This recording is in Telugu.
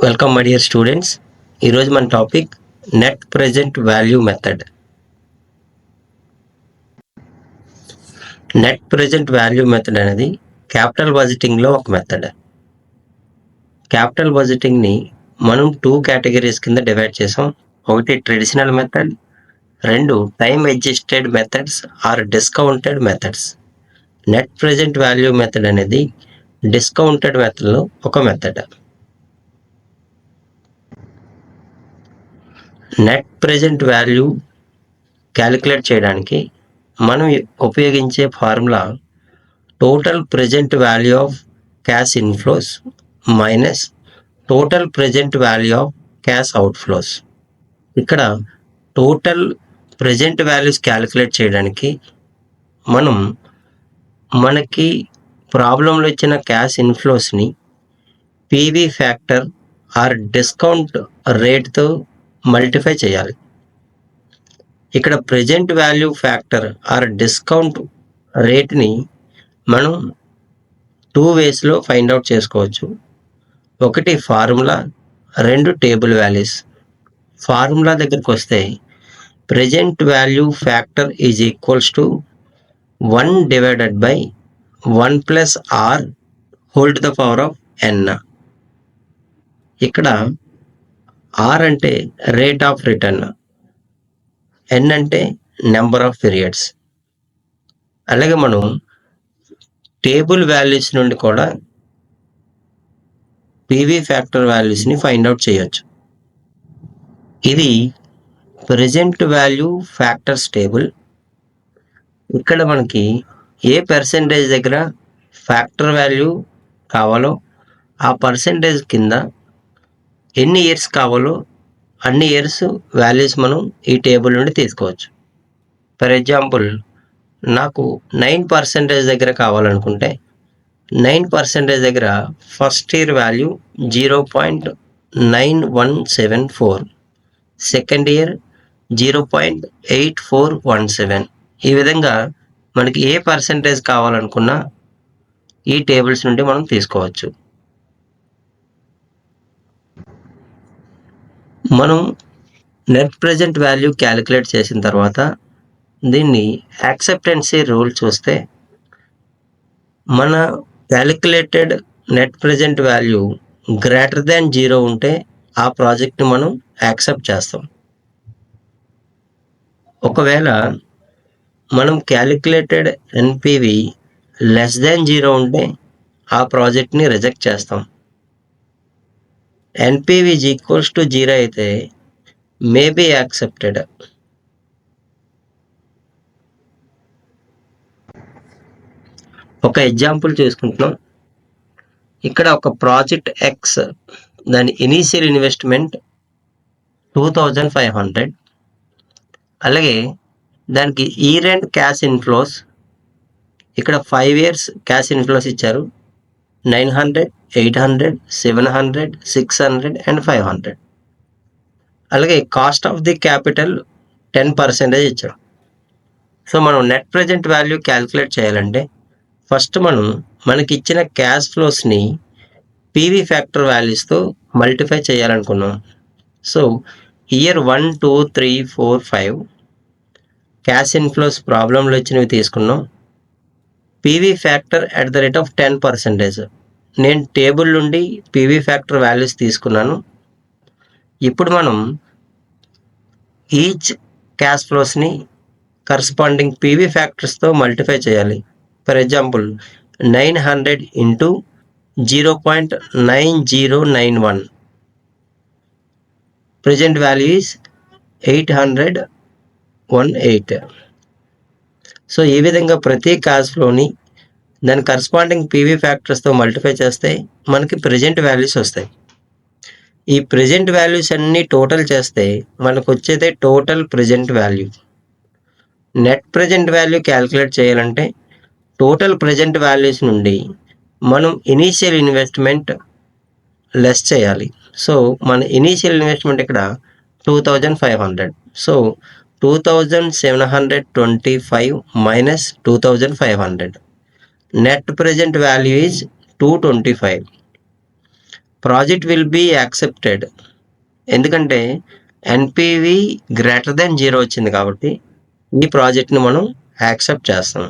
Welcome my dear students. ఈరోజు మన topic net present value method. Net present value method అనేది క్యాపిటల్ బడ్జెటింగ్లో ఒక మెథడ్. క్యాపిటల్ బడ్జెటింగ్ని మనం 2 కేటగిరీస్ కింద డివైడ్ చేసాం. ఒకటి traditional method, 2 time adjusted methods or discounted methods. Net present value method అనేది డిస్కౌంటెడ్ మెథడ్లో ఒక method. Net present value calculate చేయడానికి మనం ఉపయోగించే formula total present value of cash inflows minus total present value of cash outflows. ఇక్కడ టోటల్ ప్రెజెంట్ వాల్యూస్ క్యాలిక్యులేట్ చేయడానికి మనకి ప్రాబ్లంలో ఇచ్చిన క్యాష్ ఇన్ఫ్లోస్ని పీవీ ఫ్యాక్టర్ ఆర్ డిస్కౌంట్ రేట్తో మల్టిఫై చేయాలి. ఇక్కడ present value factor or discount రేట్ని మనం 2 వేస్లో ఫైండ్ అవుట్ చేసుకోవచ్చు. ఒకటి ఫార్ములా, 2 టేబుల్ వాల్యూస్. ఫార్ములా దగ్గరికి వస్తే present value factor is equals to 1 divided by 1 plus R whole to the power of N. ఇక్కడ ఆర్ అంటే రేట్ ఆఫ్ రిటర్న్, ఎన్ అంటే నెంబర్ ఆఫ్ పీరియడ్స్. అలాగే మనం టేబుల్ వాల్యూస్ నుండి కూడా పీవీ ఫ్యాక్టర్ వాల్యూస్ని ఫైండ్ అవుట్ చేయొచ్చు. ఇది ప్రెజెంట్ వాల్యూ ఫ్యాక్టర్స్ టేబుల్. ఇక్కడ మనకి ఏ పర్సెంటేజ్ దగ్గర ఫ్యాక్టర్ వాల్యూ కావాలో ఆ పర్సెంటేజ్ కింద ఎన్ని ఇయర్స్ కావాలో అన్ని ఇయర్స్ వాల్యూస్ మనం ఈ టేబుల్ నుండి తీసుకోవచ్చు. ఫర్ ఎగ్జాంపుల్, నాకు 9% దగ్గర కావాలనుకుంటే 9% దగ్గర first year value 0.9174, second year 0.8417. ఈ విధంగా మనకి ఏ పర్సెంటేజ్ కావాలనుకున్నా ఈ టేబుల్స్ నుండి మనం తీసుకోవచ్చు. మనం నెట్ ప్రెజెంట్ వాల్యూ క్యాలిక్యులేట్ చేసిన తర్వాత దీన్ని యాక్సెప్టెన్సీ రూల్ చూస్తే మన calculated net present value greater than 0 ఉంటే ఆ ప్రాజెక్ట్ని మనం యాక్సెప్ట్ చేస్తాం. ఒకవేళ మనం క్యాలిక్యులేటెడ్ ఎన్పివి లెస్ దాన్ 0 ఉంటే ఆ ప్రాజెక్ట్ని రిజెక్ట్ చేస్తాం. ఎన్పివి ఈజ్ ఈక్వల్స్ టు 0 అయితే మే బీ యాక్సెప్టెడ్. ఒక ఎగ్జాంపుల్ చూసుకుంటున్నాం. ఇక్కడ ఒక ప్రాజెక్ట్ ఎక్స్, దాని ఇనీషియల్ ఇన్వెస్ట్మెంట్ 2500, అలాగే దానికి ఇయర్ ఎండ్ క్యాష్ ఇన్ఫ్లోస్ ఇక్కడ 5 years క్యాష్ ఇన్ఫ్లోస్ ఇచ్చారు. 900, 800, 700, 600 అండ్ 500. అలాగే కాస్ట్ ఆఫ్ ది క్యాపిటల్ 10% ఇచ్చాడు. సో మనం నెట్ ప్రెజెంట్ వాల్యూ క్యాలిక్యులేట్ చేయాలంటే ఫస్ట్ మనకి ఇచ్చిన క్యాష్ ఫ్లోస్ని పీవీ ఫ్యాక్టర్ వాల్యూస్తో మల్టిఫై చేయాలనుకున్నాం. సో ఇయర్ 1, 2, 3, 4, 5 క్యాష్ ఇన్ఫ్లోస్ ప్రాబ్లంలో వచ్చినవి తీసుకున్నాం. PV factor at the rate of 10%. నేను టేబుల్ నుండి పీవీ ఫ్యాక్టర్ వాల్యూస్ తీసుకున్నాను. ఇప్పుడు మనం ఈచ్ క్యాష్ ఫ్లోస్ని కరస్పాండింగ్ పీవీ ఫ్యాక్టర్స్తో మల్టిఫై చేయాలి. For example 900 into 0.9091, present value is 818. So ఈ విధంగా ప్రతి క్యాష్ ఫ్లోని దాని కరస్పాండింగ్ పీవీ ఫ్యాక్టర్స్తో మల్టిఫై చేస్తే మనకి ప్రెజెంట్ వాల్యూస్ వస్తాయి. ఈ ప్రెజెంట్ వాల్యూస్ అన్నీ టోటల్ చేస్తే మనకు వచ్చేదే total present value. Net present value calculate చేయాలంటే టోటల్ ప్రెజెంట్ వాల్యూస్ నుండి మనం ఇనీషియల్ ఇన్వెస్ట్మెంట్ లెస్ చేయాలి. సో మన ఇనీషియల్ ఇన్వెస్ట్మెంట్ ఇక్కడ 2500. So 2725 minus 2500. Net present value is 225. Project will be accepted, ఎందుకంటే ఎన్పివి గ్రేటర్ దెన్ 0 వచ్చింది కాబట్టి ఈ ప్రాజెక్ట్ని మనం యాక్సెప్ట్ చేస్తాం.